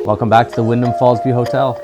Welcome back to the Wyndham Fallsview Hotel.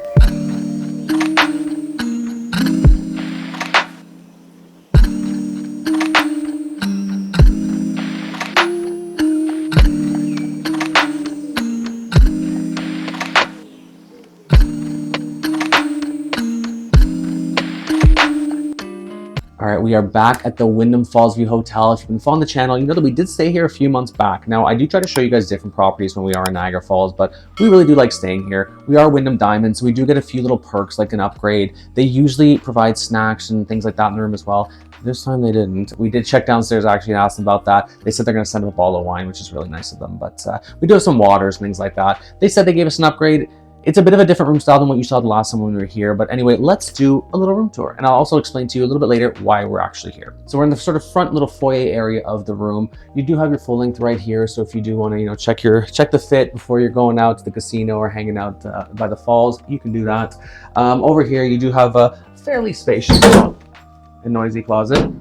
All right, we are back at the Wyndham Fallsview Hotel. If you've been following the channel, you know that we did stay here a few months back. Now, I do try to show you guys different properties when we are in Niagara Falls, but we really do like staying here. We are Wyndham Diamond, so we do get a few little perks like an upgrade. They usually provide snacks and things like that in the room as well. This time they didn't. We did check downstairs actually and ask them about that. They said they're going to send up a bottle of wine, which is really nice of them, but we do have some waters and things like that. They said they gave us an upgrade. It's a bit of a different room style than what you saw the last time when we were here. But anyway, let's do a little room tour. And I'll also explain to you a little bit later why we're actually here. So we're in the sort of front little foyer area of the room. You do have your full length right here. So if you do want to, check the fit before you're going out to the casino or hanging out by the falls, you can do that. Over here, you do have a fairly spacious and noisy closet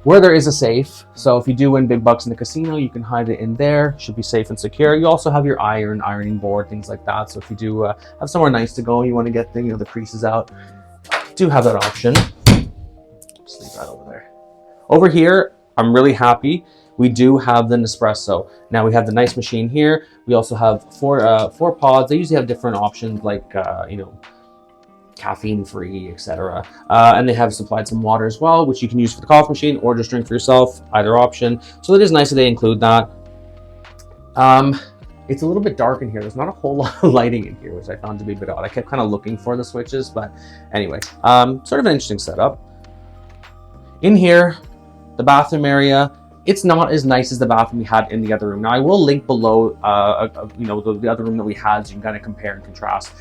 where there is a safe. So if you do win big bucks in the casino, you can hide it in there. Should be safe and secure. You also have your ironing board, things like that. So if you do have somewhere nice to go, you want to get the creases out, you do have that option. Just leave that over there. Over here, I'm really happy. We do have the Nespresso. Now we have the nice machine here. We also have four pods. They usually have different options like, caffeine free, etc. And they have supplied some water as well, which you can use for the coffee machine or just drink for yourself, either option. So it is nice that they include that. It's a little bit dark in here. There's not a whole lot of lighting in here, which I found to be a bit odd. I kept kind of looking for the switches, but anyway, sort of an interesting setup. In here, the bathroom area, it's not as nice as the bathroom we had in the other room. Now I will link below, the other room that we had, so you can kind of compare and contrast.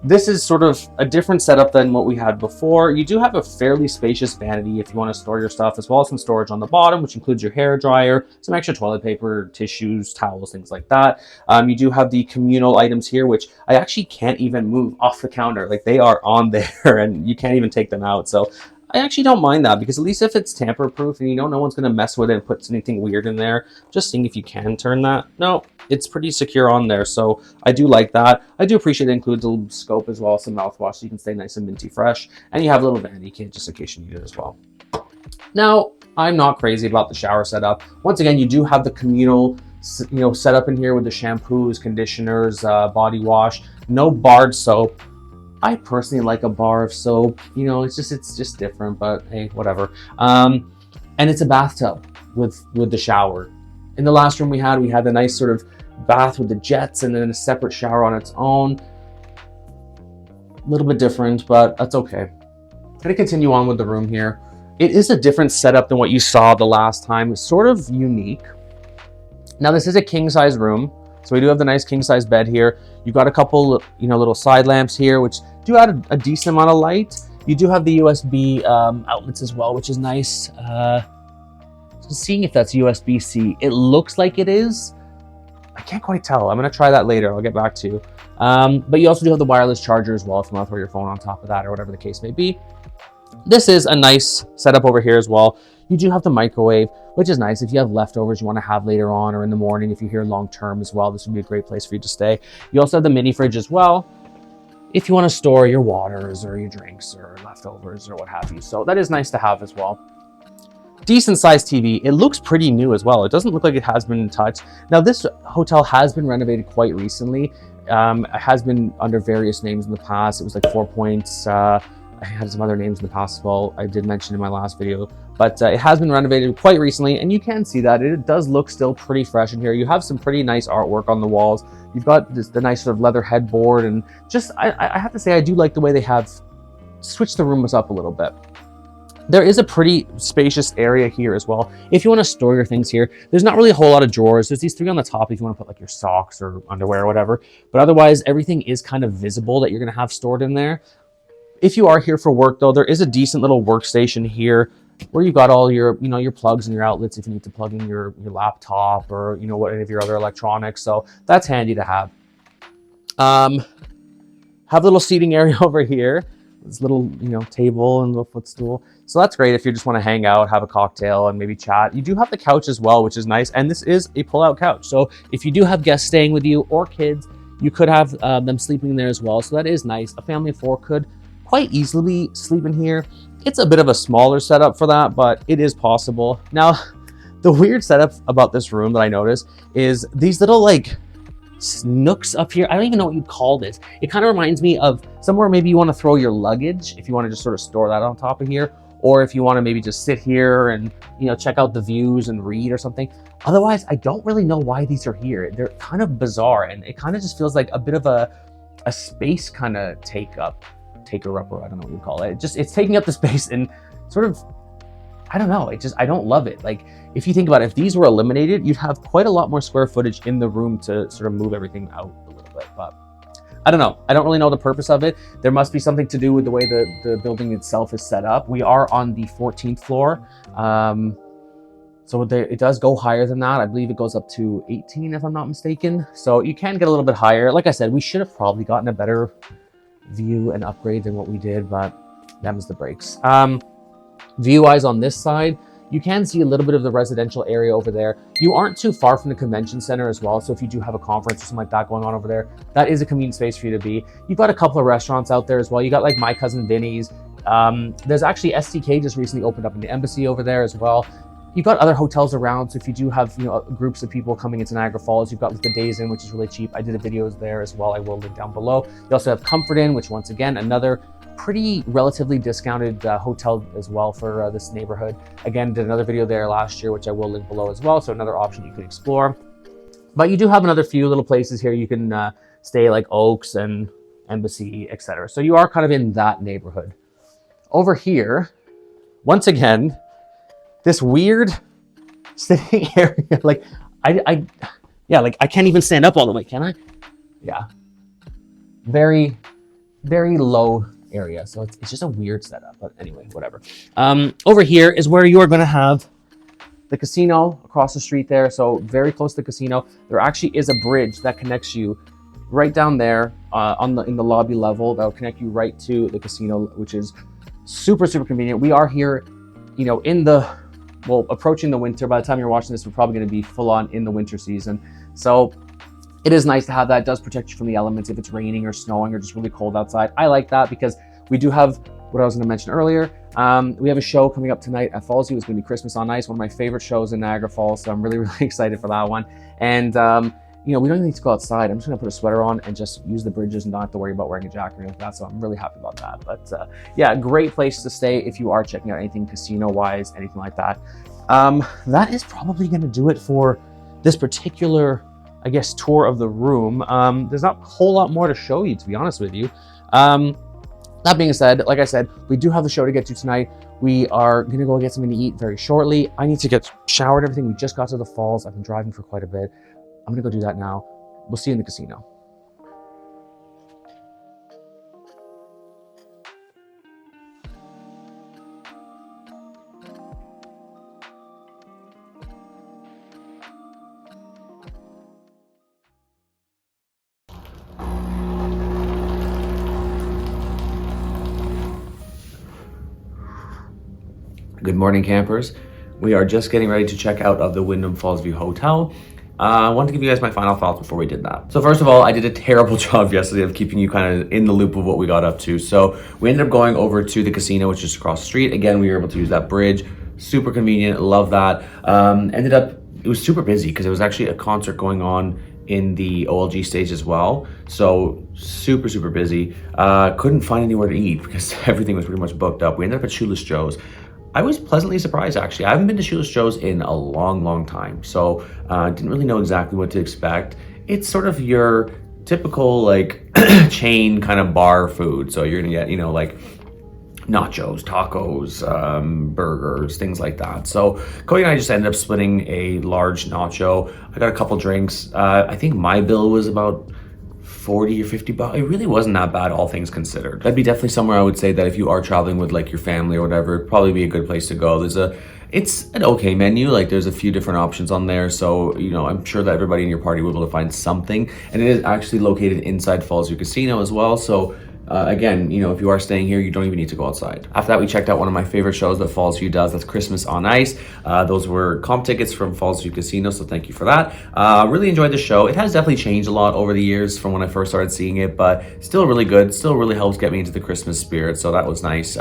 This is sort of a different setup than what we had before. You do have a fairly spacious vanity if you want to store your stuff, as well as some storage on the bottom, which includes your hair dryer, some extra toilet paper, tissues, towels, things like that. You do have the communal items here, which I actually can't even move off the counter. Like, they are on there and you can't even take them out. So I actually don't mind that, because at least if it's tamper proof and no one's going to mess with it and put anything weird in there, just seeing if you can turn that. No, it's pretty secure on there. So I do like that. I do appreciate it includes a little scope as well, some mouthwash, so you can stay nice and minty fresh. And you have a little vanity kit just in case you need it as well. Now, I'm not crazy about the shower setup. Once again, you do have the communal setup in here with the shampoos, conditioners, body wash, no barred soap. I personally like a bar of soap. It's just different, but hey, whatever. And it's a bathtub with the shower. In the last room we had the nice sort of bath with the jets and then a separate shower on its own. A little bit different, but that's okay. I'm gonna continue on with the room here. It is a different setup than what you saw the last time. It's sort of unique. Now this is a king size room. So we do have the nice king size bed here. You've got a couple, little side lamps here, which do add a decent amount of light. You do have the USB outlets as well, which is nice. So seeing if that's USB-C, it looks like it is. I can't quite tell. I'm gonna try that later. I'll get back to you. But you also do have the wireless charger as well if you want to throw your phone on top of that or whatever the case may be. This is a nice setup over here as well. You do have the microwave, which is nice if you have leftovers you want to have later on or in the morning. If you're here long term as well, this would be a great place for you to stay. You also have the mini fridge as well if you want to store your waters or your drinks or leftovers or what have you. So that is nice to have as well. Decent sized TV. It looks pretty new as well. It doesn't look like it has been touched. Now this hotel has been renovated quite recently. It has been under various names in the past. It was like 4 Points. I had some other names in the past as well. I did mention in my last video, but it has been renovated quite recently, and you can see that it does look still pretty fresh in here. You have some pretty nice artwork on the walls. You've got the nice sort of leather headboard, and just I have to say I do like the way they have switched the rooms up a little bit. There is a pretty spacious area here as well. If you want to store your things here, there's not really a whole lot of drawers. There's these three on the top if you want to put like your socks or underwear or whatever, but otherwise everything is kind of visible that you're going to have stored in there. If you are here for work though, there is a decent little workstation here where you've got all your, your plugs and your outlets if you need to plug in your laptop or, what any of your other electronics. So that's handy to have. Have a little seating area over here. This little, table and little footstool. So that's great if you just want to hang out, have a cocktail and maybe chat. You do have the couch as well, which is nice. And this is a pull-out couch. So if you do have guests staying with you or kids, You could have them sleeping in there as well, so that is nice. A family of 4 could quite easily sleep in here. It's a bit of a smaller setup for that, but it is possible. Now, the weird setup about this room that I noticed is these little like nooks up here. I don't even know what you'd call this. It kind of reminds me of somewhere maybe you want to throw your luggage, if you want to just sort of store that on top of here, or if you want to maybe just sit here and, you know, check out the views and read or something. Otherwise, I don't really know why these are here. They're kind of bizarre, and it kind of just feels like a bit of a space kind of taker up, or I don't know what you call it. It's taking up the space and sort of, I don't know. I don't love it. Like, if you think about it, if these were eliminated, you'd have quite a lot more square footage in the room to sort of move everything out a little bit. But I don't know. I don't really know the purpose of it. There must be something to do with the way the building itself is set up. We are on the 14th floor. So it does go higher than that. I believe it goes up to 18, if I'm not mistaken. So you can get a little bit higher. Like I said, we should have probably gotten a better view and upgrade than what we did, but them's the breaks. View-wise on this side, you can see a little bit of the residential area over there. You aren't too far from the convention center as well, so if you do have a conference or something like that going on over there, that is a convenient space for you to be. You've got a couple of restaurants out there as well. You got like My Cousin Vinny's. There's actually STK just recently opened up in the embassy over there as well. You've got other hotels around, so if you do have, you know, groups of people coming into Niagara Falls, you've got like the Days Inn, which is really cheap. I did a video there as well. I will link down below. You also have Comfort Inn, which once again, another pretty relatively discounted hotel as well for this neighborhood. Again, did another video there last year, which I will link below as well. So another option you could explore. But you do have another few little places here you can stay, like Oaks and Embassy, etc. So you are kind of in that neighborhood. Over here, once again, this weird sitting area, like I can't even stand up all the way, can I? Yeah, very, very low area, so it's just a weird setup. But anyway, whatever. Over here is where you are going to have the casino across the street there, so very close to the casino. There actually is a bridge that connects you right down there in the lobby level. That will connect you right to the casino, which is super convenient. We are here, you know, approaching the winter. By the time you're watching this, we're probably going to be full on in the winter season. So it is nice to have that. It does protect you from the elements if it's raining or snowing or just really cold outside. I like that because we do have what I was going to mention earlier. We have a show coming up tonight at Fallsview. It's going to be Christmas on Ice, one of my favorite shows in Niagara Falls. So I'm really excited for that one. And you know, we don't even need to go outside. I'm just going to put a sweater on and just use the bridges and not have to worry about wearing a jacket or anything like that. So I'm really happy about that. But yeah, great place to stay if you are checking out anything casino-wise, anything like that. That is probably going to do it for this particular, I guess, tour of the room. There's not a whole lot more to show you, to be honest with you. That being said, like I said, we do have the show to get to tonight. We are going to go get something to eat very shortly. I need to get showered and everything. We just got to the falls. I've been driving for quite a bit. I'm going to go do that now. We'll see you in the casino. Good morning, campers. We are just getting ready to check out of the Wyndham Fallsview Hotel. I wanted to give you guys my final thoughts before we did that. So first of all, I did a terrible job yesterday of keeping you kind of in the loop of what we got up to. So we ended up going over to the casino, which is across the street. Again, we were able to use that bridge. Super convenient, love that. It was super busy because it was actually a concert going on in the OLG Stage as well. So super busy. Couldn't find anywhere to eat because everything was pretty much booked up. We ended up at Shoeless Joe's. I was pleasantly surprised, actually. I haven't been to Shoeless Joe's in a long time, so didn't really know exactly what to expect. It's sort of your typical like chain kind of bar food. So you're gonna get, you know, like nachos, tacos, burgers, things like that. So Cody and I just ended up splitting a large nacho. I got a couple drinks. I think my bill was about 40 or 50 bucks. It really wasn't that bad, all things considered. That'd be definitely somewhere I would say that if you are traveling with like your family or whatever, it'd probably be a good place to go. It's an okay menu. Like there's a few different options on there. So, you know, I'm sure that everybody in your party will be able to find something. And it is actually located inside Fallsview Casino as well. So again, you know, if you are staying here, you don't even need to go outside. After that, we checked out one of my favorite shows that Fallsview does. That's Christmas on Ice. Those were comp tickets from Fallsview Casino, so thank you for that. Really enjoyed the show. It has definitely changed a lot over the years from when I first started seeing it, but still really good. Still really helps get me into the Christmas spirit, so that was nice.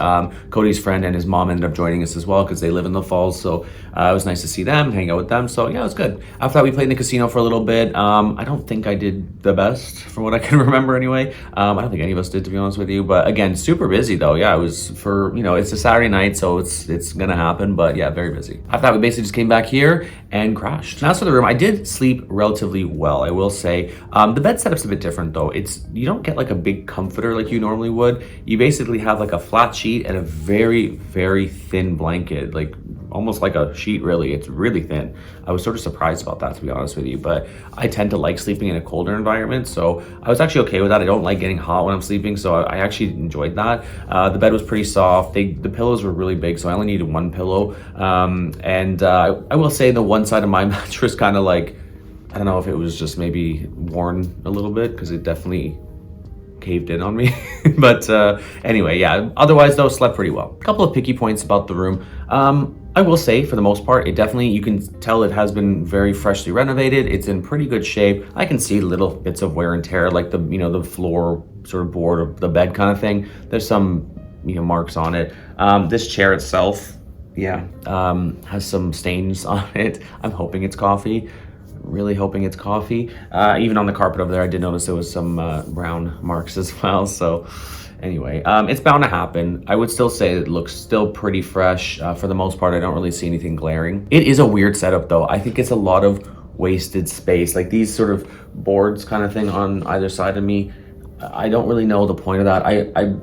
Cody's friend and his mom ended up joining us as well because they live in the Falls, so it was nice to see them, hang out with them. So yeah, it was good. After that, we played in the casino for a little bit. I don't think I did the best from what I can remember anyway. I don't think any of us did, to be honest with you, but again, super busy though. Yeah, it was for, you know, it's a Saturday night, so it's gonna happen, but yeah, very busy. After that, we basically just came back here and crashed. Now, as for the room, I did sleep relatively well, I will say. The bed setup's a bit different though. You don't get like a big comforter like you normally would. You basically have like a flat sheet and a very, very thin blanket, like almost like a sheet really. It's really thin. I was sort of surprised about that, to be honest with you, but I tend to like sleeping in a colder environment, so I was actually okay with that. I don't like getting hot when I'm sleeping, so I actually enjoyed that. The bed was pretty soft. The pillows were really big, so I only needed one pillow. I will say the one side of my mattress kind of like, I don't know if it was just maybe worn a little bit because it definitely caved in on me. But anyway, yeah, otherwise though, slept pretty well. A couple of picky points about the room. I will say, for the most part, it definitely, you can tell it has been very freshly renovated. It's in pretty good shape. I can see little bits of wear and tear, like the, you know, the floor sort of board of the bed kind of thing. There's some, you know, marks on it. This chair itself, yeah, has some stains on it. I'm hoping it's coffee. Really hoping it's coffee. Even on the carpet over there, I did notice there was some brown marks as well. So anyway, it's bound to happen. I would still say it looks still pretty fresh. For the most part, I don't really see anything glaring. It is a weird setup though. I think it's a lot of wasted space, like these sort of boards kind of thing on either side of me. I don't really know the point of that.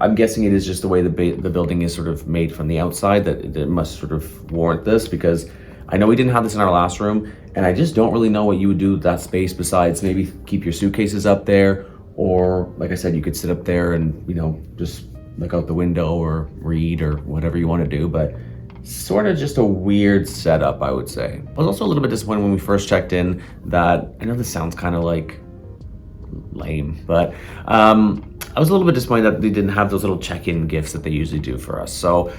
I'm guessing it is just the way the building is sort of made from the outside, that it must sort of warrant this, because I know we didn't have this in our last room, and I just don't really know what you would do with that space besides maybe keep your suitcases up there, or like I said, you could sit up there and, you know, just look out the window or read or whatever you want to do, but sort of just a weird setup, I would say. I was also a little bit disappointed when we first checked in that, I know this sounds kind of like lame, but I was a little bit disappointed that they didn't have those little check-in gifts that they usually do for us. So,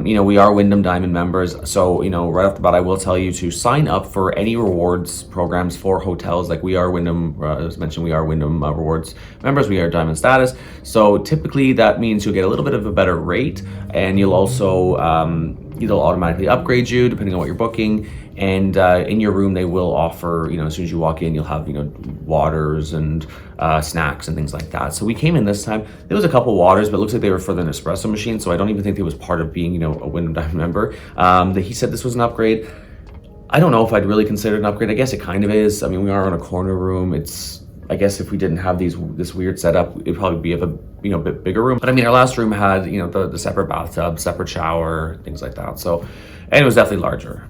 you know, we are Wyndham Diamond members. So, you know, right off the bat, I will tell you to sign up for any rewards programs for hotels. Like we are Wyndham, as mentioned, we are Wyndham rewards members. We are Diamond status. So typically that means you'll get a little bit of a better rate, and you'll also, they'll automatically upgrade you depending on what you're booking. And in your room, they will offer, you know, as soon as you walk in, you'll have, you know, waters and snacks and things like that. So we came in this time, there was a couple waters, but it looks like they were for the Nespresso machine. So I don't even think it was part of being, you know, a Wyndham Diamond member. He said this was an upgrade. I don't know if I'd really consider it an upgrade. I guess it kind of is. I mean, we are in a corner room. I guess if we didn't have this weird setup, it'd probably be of a, you know, bit bigger room. But I mean, our last room had, you know, the separate bathtub, separate shower, things like that. So, and it was definitely larger.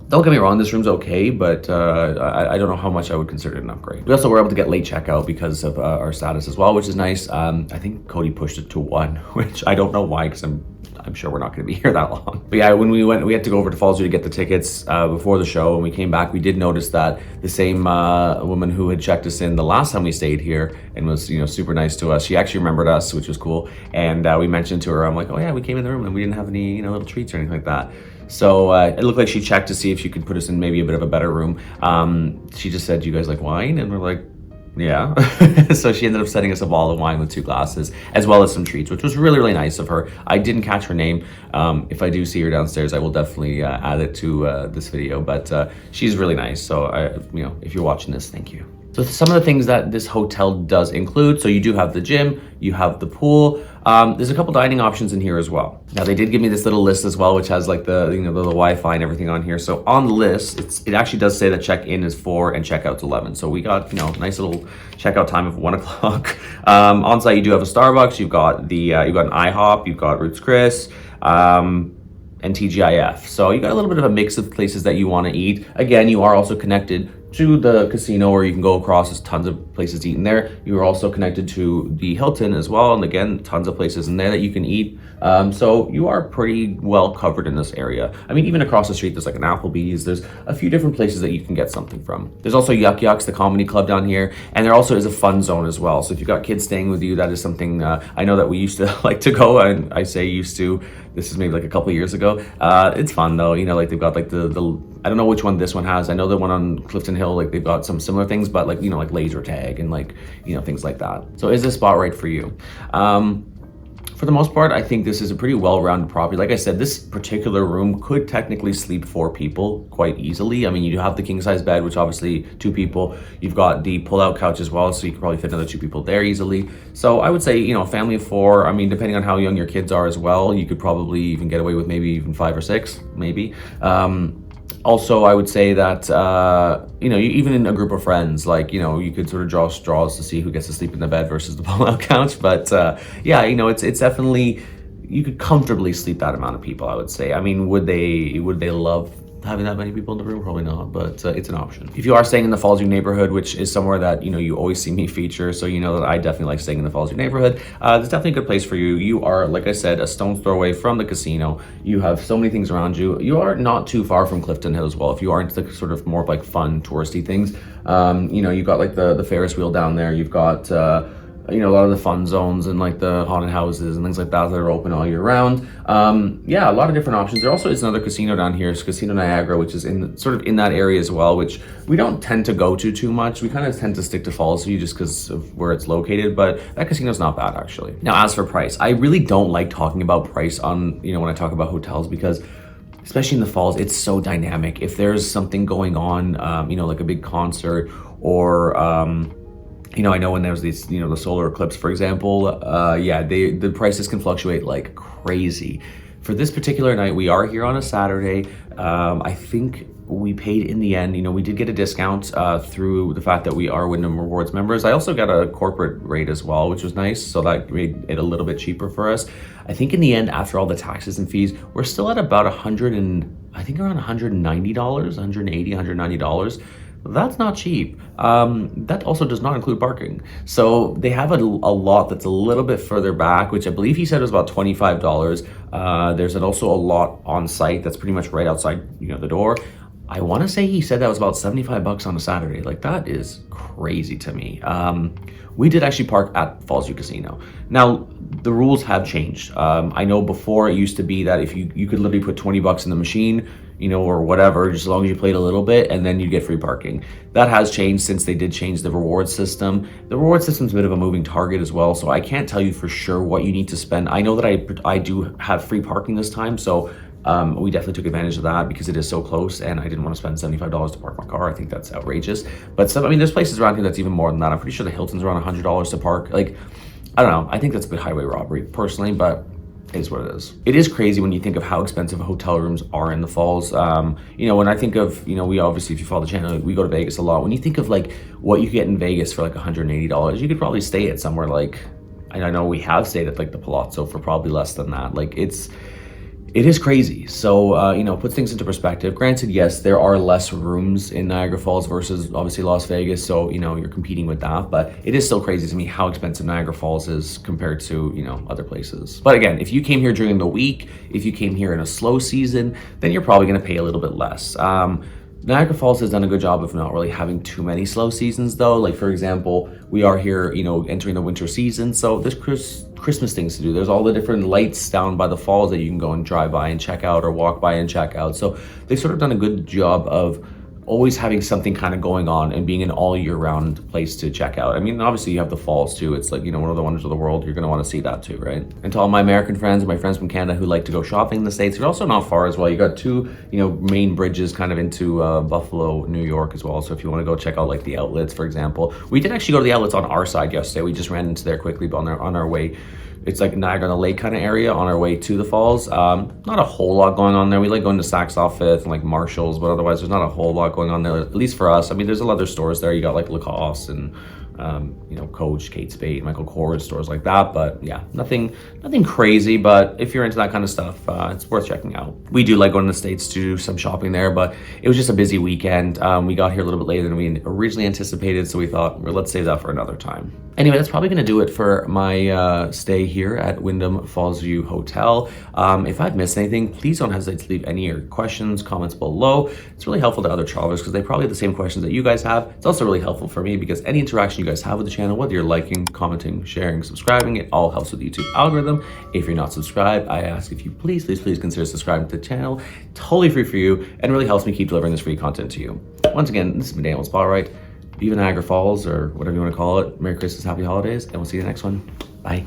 Don't get me wrong, this room's okay, but I don't know how much I would consider it an upgrade. We also were able to get late checkout because of our status as well, which is nice. I think Cody pushed it to 1, which I don't know why, because I'm sure we're not going to be here that long. But yeah, when we went, we had to go over to Fallsview to get the tickets before the show. When we came back, we did notice that the same woman who had checked us in the last time we stayed here and was, you know, super nice to us, she actually remembered us, which was cool. And we mentioned to her, I'm like, oh yeah, we came in the room and we didn't have any, you know, little treats or anything like that. So it looked like she checked to see if she could put us in maybe a bit of a better room. She just said, do you guys like wine? And we're like, yeah. So she ended up setting us a bottle of wine with 2 glasses, as well as some treats, which was really, really nice of her. I didn't catch her name. If I do see her downstairs, I will definitely add it to this video, but she's really nice. So, you know, if you're watching this, thank you. So some of the things that this hotel does include, so you do have the gym, you have the pool, there's a couple dining options in here as well. Now they did give me this little list as well, which has like the, you know, the Wi-Fi and everything on here. So on the list, it actually does say that check-in is 4 and checkout's 11. So we got, you know, nice little checkout time of 1 o'clock. On site, you do have a Starbucks, you've got you've got an IHOP, you've got Ruth's Chris, and TGIF. So you got a little bit of a mix of places that you want to eat. Again, you are also connected to the casino, or you can go across. There's tons of places to eat in there. You are also connected to the Hilton as well, and again, tons of places in there that you can eat. So you are pretty well covered in this area. I mean, even across the street, there's like an Applebee's. There's a few different places that you can get something from. There's also Yuck Yucks, the comedy club down here, and there also is a fun zone as well. So if you've got kids staying with you, that is something I know that we used to like to go, and I say used to. This is maybe like a couple of years ago. It's fun though, you know, like they've got like the I don't know which one this one has. I know the one on Clifton Hill, like they've got some similar things, but like, you know, like laser tag and like, you know, things like that. So is this spot right for you? For the most part, I think this is a pretty well-rounded property. Like I said, this particular room could technically sleep 4 people quite easily. I mean, you have the king-size bed, which obviously 2 people. You've got the pull-out couch as well, so you could probably fit another 2 people there easily. So I would say, you know, a family of 4. I mean, depending on how young your kids are as well, you could probably even get away with maybe even 5 or 6, maybe. Also, I would say that, you know, even in a group of friends, like, you know, you could sort of draw straws to see who gets to sleep in the bed versus the pull-out couch. But yeah, you know, it's definitely, you could comfortably sleep that amount of people, I would say. I mean, would they love having that many people in the room? Probably not, but it's an option. If you are staying in the Fallsview neighborhood, which is somewhere that, you know, you always see me feature, so you know that I definitely like staying in the Fallsview neighborhood, it's definitely a good place for you. You are, like I said, a stone's throw away from the casino. You have so many things around you. You are not too far from Clifton Hill as well. If you are into the sort of more like fun touristy things, you know, you've got like the Ferris wheel down there. You've got you know, a lot of the fun zones and like the haunted houses and things like that are open all year round. Yeah, a lot of different options. There also is another casino down here. It's Casino Niagara, which is in sort of in that area as well, which we don't tend to go to too much. We kind of tend to stick to Fallsview just because of where it's located, but that casino's not bad actually. Now, as for price, I really don't like talking about price on, you know, when I talk about hotels, because especially in the falls, it's so dynamic. If there's something going on, you know, like a big concert or, you know, I know when there's these, you know, the solar eclipse, for example, yeah, the prices can fluctuate like crazy. For this particular night, we are here on a Saturday. I think we paid in the end, you know, we did get a discount through the fact that we are Wyndham Rewards members. I also got a corporate rate as well, which was nice. So that made it a little bit cheaper for us. I think in the end, after all the taxes and fees, we're still at about I think around $190, $180, $190. That's not cheap. That also does not include parking. So they have a lot that's a little bit further back, which I believe he said was about $25. There's also a lot on site that's pretty much right outside, you know, the door. I want to say he said that was about $75 on a Saturday. Like, that is crazy to me. We did actually park at Fallsview Casino. Now, the rules have changed. I know before it used to be that if you could literally put $20 in the machine, you know, or whatever, just as long as you played a little bit, and then you get free parking. That has changed since they did change the reward system. The reward system's a bit of a moving target as well, so I can't tell you for sure what you need to spend. I know that I do have free parking this time, so we definitely took advantage of that because it is so close, and I didn't want to spend $75 to park my car. I think that's outrageous. But some, I mean, there's places around here that's even more than that. I'm pretty sure the Hilton's around $100 to park. Like, I don't know. I think that's a bit highway robbery personally, but it is what it is. It is crazy when you think of how expensive hotel rooms are in the falls. You know, when I think of, you know, we obviously, if you follow the channel, we go to Vegas a lot. When you think of like what you could get in Vegas for like $180, you could probably stay at somewhere like, and I know we have stayed at like the Palazzo for probably less than that. Like, it is crazy. So, you know, put things into perspective. Granted, yes, there are less rooms in Niagara Falls versus obviously Las Vegas. So, you know, you're competing with that, but it is still crazy to me how expensive Niagara Falls is compared to, you know, other places. But again, if you came here during the week, if you came here in a slow season, then you're probably going to pay a little bit less. Niagara Falls has done a good job of not really having too many slow seasons though. Like, for example, we are here, you know, entering the winter season. So there's Christmas things to do. There's all the different lights down by the falls that you can go and drive by and check out, or walk by and check out. So they've sort of done a good job of always having something kind of going on and being an all year round place to check out. I mean, obviously you have the falls too. It's like, you know, one of the wonders of the world. You're going to want to see that too, right? And to all my American friends and my friends from Canada who like to go shopping in the States, you're also not far as well. You got 2, you know, main bridges kind of into Buffalo, New York as well. So if you want to go check out like the outlets, for example, we did actually go to the outlets on our side yesterday. We just ran into there quickly, but on our way. It's like Niagara on the Lake kind of area on our way to the falls. Not a whole lot going on there. We like going to Saks Off Fifth and like Marshalls, but otherwise there's not a whole lot going on there, at least for us. I mean, there's a lot of stores there. You got like Lacoste and you know, Coach, Kate Spade, Michael Kors, stores like that. But yeah, nothing crazy. But if you're into that kind of stuff, it's worth checking out. We do like going to the States to do some shopping there, but it was just a busy weekend. We got here a little bit later than we originally anticipated, so we thought, well, let's save that for another time. Anyway, that's probably going to do it for my stay here at Wyndham Fallsview Hotel. If I've missed anything, please don't hesitate to leave any of your questions, comments below. It's really helpful to other travelers because they probably have the same questions that you guys have. It's also really helpful for me because any interaction you guys have with the channel, whether you're liking, commenting, sharing, subscribing, it all helps with the YouTube algorithm. If you're not subscribed, I ask if you please consider subscribing to the channel. Totally free for you and really helps me keep delivering this free content to you. Once again, this has been Daniel Spotlight. Viva Niagara Falls, or whatever you want to call it. Merry Christmas, Happy Holidays, and we'll see you in the next one. Bye.